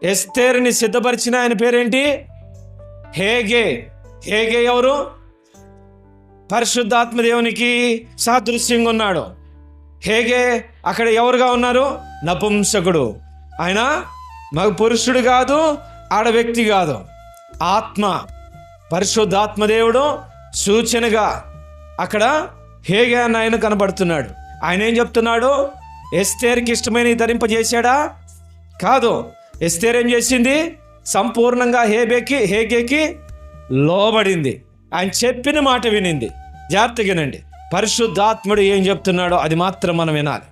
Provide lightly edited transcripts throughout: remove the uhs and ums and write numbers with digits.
ఎస్తేరుని సిద్ధపరిచిన ఆయన పేరేంటి? హేగే. హేగే ఎవరు? పరిశుద్ధాత్మ దేవునికి సాదృశ్యంగా ఉన్నాడు. హేగే అక్కడ ఎవరుగా ఉన్నారు? నపుంసకుడు. ఆయన మగ పురుషుడు కాదు, ఆడ వ్యక్తి కాదు, ఆత్మ, పరిశుద్ధాత్మ దేవుడు సూచనగా అక్కడ హేగే అన్న ఆయన కనబడుతున్నాడు. ఆయన ఏం చెప్తున్నాడు? ఎస్తేరుకి ఇష్టమైన ధరింపజేశాడా? కాదు. ఎస్తేరు ఏం చేసింది? సంపూర్ణంగా హేగేకి లోబడింది. ఆయన చెప్పిన మాట వినింది. జాగ్రత్తగానండి. పరిశుద్ధాత్ముడు ఏం చెప్తున్నాడో అది మాత్రం మనం వినాలి.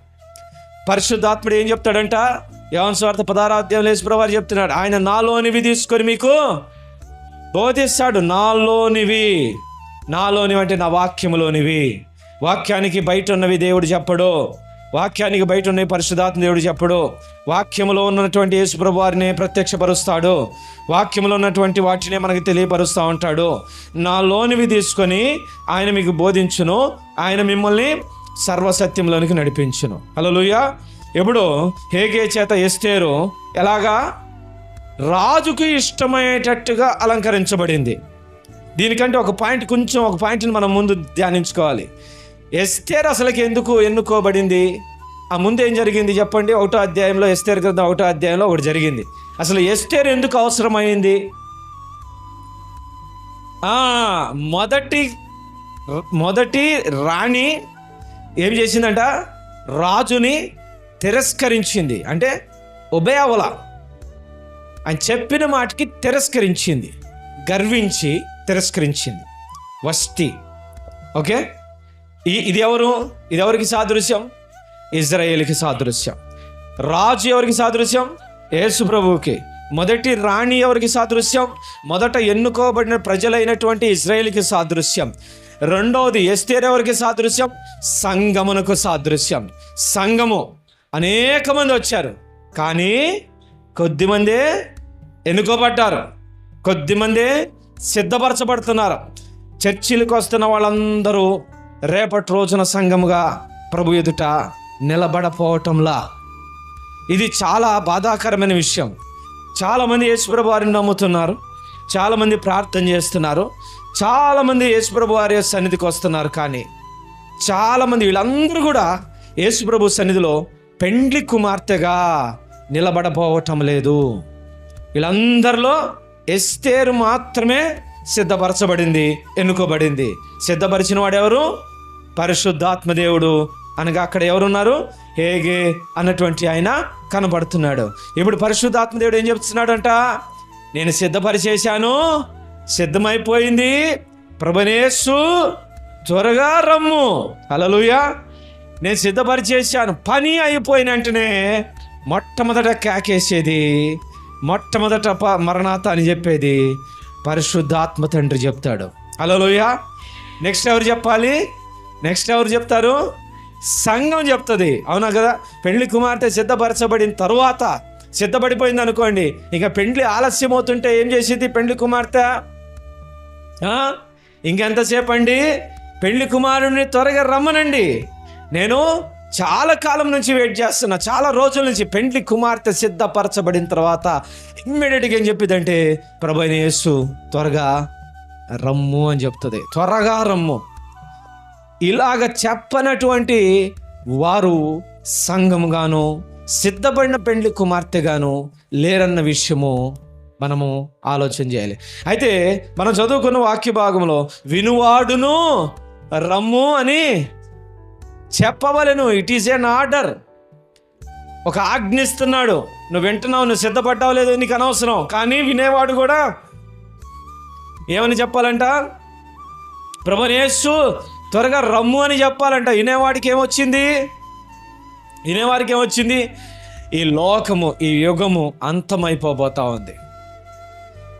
పరిశుద్ధాత్ముడు ఏం చెప్తాడంట? యోహాను సువార్త 16వ అధ్యాయంలో యేసుప్రభువు వారు చెప్తున్నాడు, ఆయన నాలోనివి తీసుకొని మీకు బోధిస్తాడు. నాలోనివి అంటే నా వాక్యములోనివి. వాక్యానికి బయట ఉన్నవి దేవుడు చెప్పడు. వాక్యానికి బయట ఉన్నవి పరిశుద్ధాత్మ దేవుడు చెప్పడు. వాక్యములో ఉన్నటువంటి యేసుప్రభువు వారిని ప్రత్యక్షపరుస్తాడు. వాక్యములో ఉన్నటువంటి వాటినే మనకి తెలియపరుస్తూ ఉంటాడు. నాలోనివి తీసుకొని ఆయన మీకు బోధించును, ఆయన మిమ్మల్ని సర్వసత్యంలోనికి నడిపించును. హల్లెలూయా. ఎప్పుడు హేగే చేత ఎస్తేరు ఎలాగా? రాజుకు ఇష్టమయ్యేటట్టుగా అలంకరించబడింది. దీనికంటే ఒక పాయింట్ని మనం ముందు ధ్యానించుకోవాలి. ఎస్తేరు అసలుకి ఎందుకు ఎన్నుకోబడింది? ఆ ముందు ఏం జరిగింది చెప్పండి? 1వ అధ్యాయంలో, ఎస్తేరు గ్రంథం 1వ అధ్యాయంలో ఒకటి జరిగింది. అసలు ఎస్తేరు ఎందుకు అవసరమైంది? మొదటి రాణి ఏం చేసిందంట? రాజుని తిరస్కరించింది. అంటే ఉభయవల ఆయన చెప్పిన మాటకి తిరస్కరించింది, గర్వించి తిరస్కరించింది. వష్టి. ఓకే, ఇది ఎవరికి సాదృశ్యం? ఇజ్రాయేలుకి సాదృశ్యం. రాజు ఎవరికి సాదృశ్యం? యేసు ప్రభువుకి. మొదటి రాణి ఎవరికి సాదృశ్యం? మొదట ఎన్నుకోబడిన ప్రజలైనటువంటి ఇజ్రాయేలుకి సాదృశ్యం. రెండవది ఎస్తేరు ఎవరికి సాదృశ్యం? సంఘమునకు సాదృశ్యం. సంఘము అనేక మంది వచ్చారు, కానీ కొద్దిమందే ఎన్నుకోబడ్డారు, కొద్దిమందే సిద్ధపరచబడుతున్నారు. చర్చిలకు వస్తున్న వాళ్ళందరూ రేపటి రోజున సంఘముగా ప్రభు ఎదుట నిలబడపోవటంలా. ఇది చాలా బాధాకరమైన విషయం. చాలామంది యేసుప్రభు వారిని నమ్ముతున్నారు, చాలామంది ప్రార్థన చేస్తున్నారు, చాలామంది యేసుప్రభు వారి సన్నిధికి వస్తున్నారు, కానీ చాలామంది వీళ్ళందరూ కూడా యేసుప్రభు సన్నిధిలో పెండ్లి కుమార్తెగా నిలబడపోవటం లేదు. వీళ్ళందరిలో ఎస్తేరు మాత్రమే సిద్ధపరచబడింది, ఎన్నుకోబడింది. సిద్ధపరిచిన వాడు ఎవరు? పరిశుద్ధాత్మ దేవుడు. అనగా అక్కడ ఎవరున్నారు? హేగే అన్నటువంటి ఆయన కనబడుతున్నాడు. ఇప్పుడు పరిశుద్ధాత్మ దేవుడు ఏం చెప్తున్నాడంట? నేను సిద్ధపరిచేశాను, సిద్ధమైపోయింది, ప్రభునేసు త్వరగా రమ్ము. హల్లెలూయా. నేను సిద్ధపరిచేశాను. పని అయిపోయిన వెంటనే మొట్టమొదట కేకేసేది, మొట్టమొదట మరణాత అని చెప్పేది పరిశుద్ధాత్మ తండ్రి చెప్తాడు. హల్లెలూయా. నెక్స్ట్ ఎవరు చెప్పాలి? నెక్స్ట్ ఎవరు చెప్తారు? సంఘం చెప్తుంది. అవునా కదా? పెండ్లి కుమార్తె సిద్ధపరచబడిన తరువాత, సిద్ధపడిపోయింది అనుకోండి, ఇక పెండ్లి ఆలస్యం అవుతుంటే ఏం చేసేది పెండ్లి కుమార్తె? ఇంకెంతసేపు అండి, పెండ్లి కుమారుడిని త్వరగా రమ్మనండి, నేను చాలా కాలం నుంచి వెయిట్ చేస్తున్నా, చాలా రోజుల నుంచి. పెండ్లి కుమార్తె సిద్ధపరచబడిన తర్వాత ఇమ్మీడియట్గా ఏం చెప్పిదంటే, ప్రభువైన యేసు త్వరగా రమ్ము అని చెప్తుంది. త్వరగా రమ్ము. ఇలాగ చెప్పనటువంటి వారు సంఘముగాను, సిద్ధపడిన పెండ్లి కుమార్తెగాను లేరన్న విషయము మనము ఆలోచన చేయాలి. అయితే మనం చదువుకున్న వాక్య భాగంలో వినువాడును రమ్ము అని చెప్పవలెను. It is an order. ఒక ఆజ్ఞిస్తున్నాడు. నువ్వు వింటున్నావు, నువ్వు సిద్ధపడ్డావు లేదో నీకు అనవసరం, కానీ వినేవాడు కూడా ఏమని చెప్పాలంట? ప్రభువైన యేసు త్వరగా రమ్ము అని చెప్పాలంట. వినేవాడికి ఏమొచ్చింది? ఈ లోకము, ఈ యుగము అంతమైపోబోతా ఉంది.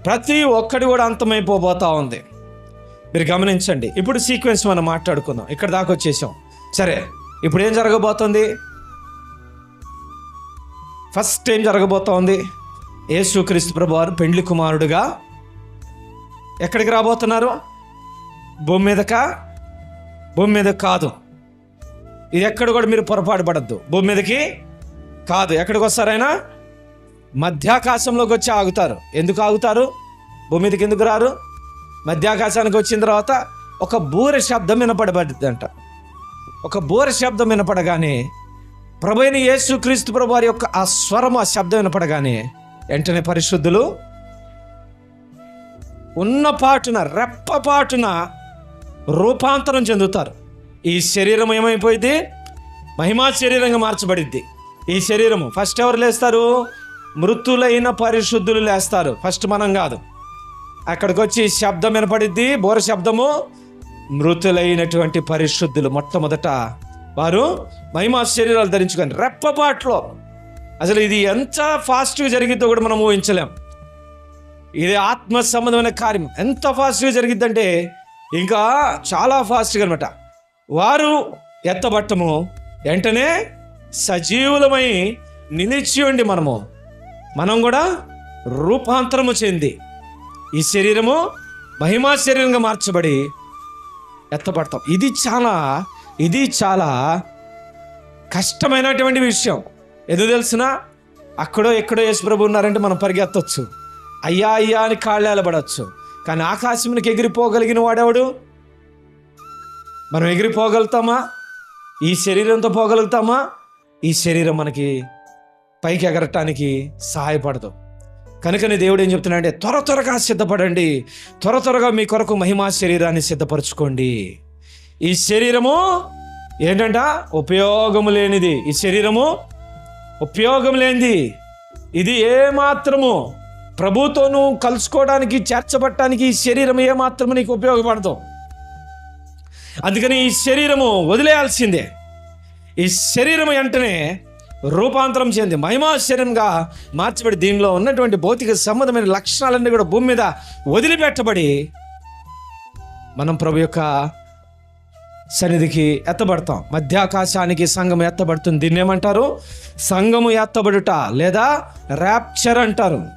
ప్రతి ఒక్కటి కూడా అంతమైపోబోతా ఉంది. మీరు గమనించండి. ఇప్పుడు సీక్వెన్స్ మనం మాట్లాడుకుందాం. ఇక్కడ దాకా వచ్చేసాం. సరే, ఇప్పుడు ఏం జరగబోతుంది? ఫస్ట్ ఏం జరగబోతోంది? యేసుక్రీస్తు ప్రభువారు పెండ్లి కుమారుడుగా ఎక్కడికి రాబోతున్నారు? భూమి మీద కాదు. ఇది ఎక్కడ కూడా మీరు పొరపాటు పడద్దు. భూమి మీదకి కాదు. ఎక్కడికి వస్తారైనా? మధ్యాకాశంలోకి వచ్చి ఆగుతారు. ఎందుకు ఆగుతారు? భూమి మీదకి ఎందుకు రారు? మధ్యాకాశానికి వచ్చిన తర్వాత ఒక బూర శబ్దం వినపడబడిందంట. ఒక బూర శబ్దం వినపడగానే ప్రభువైన యేసుక్రీస్తు ప్రభు వారి యొక్క ఆ స్వరం, ఆ శబ్దం వినపడగానే వెంటనే పరిశుద్ధులు ఉన్నపాటున, రెప్పపాటున రూపాంతరం చెందుతారు. ఈ శరీరం ఏమైపోయింది? మహిమా శరీరంగా మార్చబడిద్ది. ఈ శరీరము ఫస్ట్ ఎవరు లేస్తారు? మృతులైన పరిశుద్ధులు లేస్తారు. ఫస్ట్ మనం కాదు. అక్కడికి వచ్చి శబ్దం వినపడిద్ది, బోర శబ్దము. మృతులైనటువంటి పరిశుద్ధులు మొట్టమొదట వారు మహిమా శరీరాలు ధరించుకొని రెప్పపాట్లో. అసలు ఇది ఎంత ఫాస్ట్గా జరిగిద్దో కూడా మనం ఊహించలేం. ఇది ఆత్మ సంబంధమైన కార్యం. ఎంత ఫాస్ట్గా జరిగిద్దంటే ఇంకా చాలా ఫాస్ట్గా అనమాట. వారు ఎత్తబట్టము వెంటనే సజీవులమై నిలిచి ఉండి మనం కూడా రూపాంతరము చెంది ఈ శరీరము మహిమా శరీరంగా మార్చబడి ఎత్తబడతాం. ఇది చాలా కష్టమైనటువంటి విషయం. ఎందుకు తెలిసిన? అక్కడో ఎక్కడో యేసుప్రభు ఉన్నారంటే మనం పరిగెత్తవచ్చు, అయ్యా అయ్యా అని కాళ్ళేలబడవచ్చు. కానీ ఆకాశంకి ఎగిరిపోగలిగిన వాడెవడు? మనం ఎగిరిపోగలుగుతామా? ఈ శరీరంతో పోగలుగుతామా? ఈ శరీరం మనకి పైకి ఎగరటానికి సహాయపడదు. కనుకనే దేవుడు ఏం చెప్తున్నాడంటే త్వరగా సిద్ధపడండి, త్వరగా మీ కొరకు మహిమా శరీరాన్ని సిద్ధపరచుకోండి. ఈ శరీరము ఏంటంట? ఉపయోగము లేనిది. ఈ శరీరము ఉపయోగం లేనిది. ఇది ఏమాత్రము ప్రభుతోను కలుసుకోవడానికి, చేర్చబట్టడానికి ఈ శరీరం ఏమాత్రము నీకు ఉపయోగపడదు. అందుకని ఈ శరీరము వదిలేయాల్సిందే. ఈ శరీరం వెంటనే రూపాంతరం చెంది మహిమా శరీరంగా మార్చబడి దీనిలో ఉన్నటువంటి భౌతిక సంబంధమైన లక్షణాలన్నీ కూడా భూమి మీద వదిలిపెట్టబడి మనం ప్రభు యొక్క సన్నిధికి ఎత్తబడతాం. మధ్యాకాశానికి సంఘం ఎత్తబడుతుంది. దీన్ని ఏమంటారు? సంఘము ఎత్తబడుట లేదా ర్యాప్చర్ అంటారు.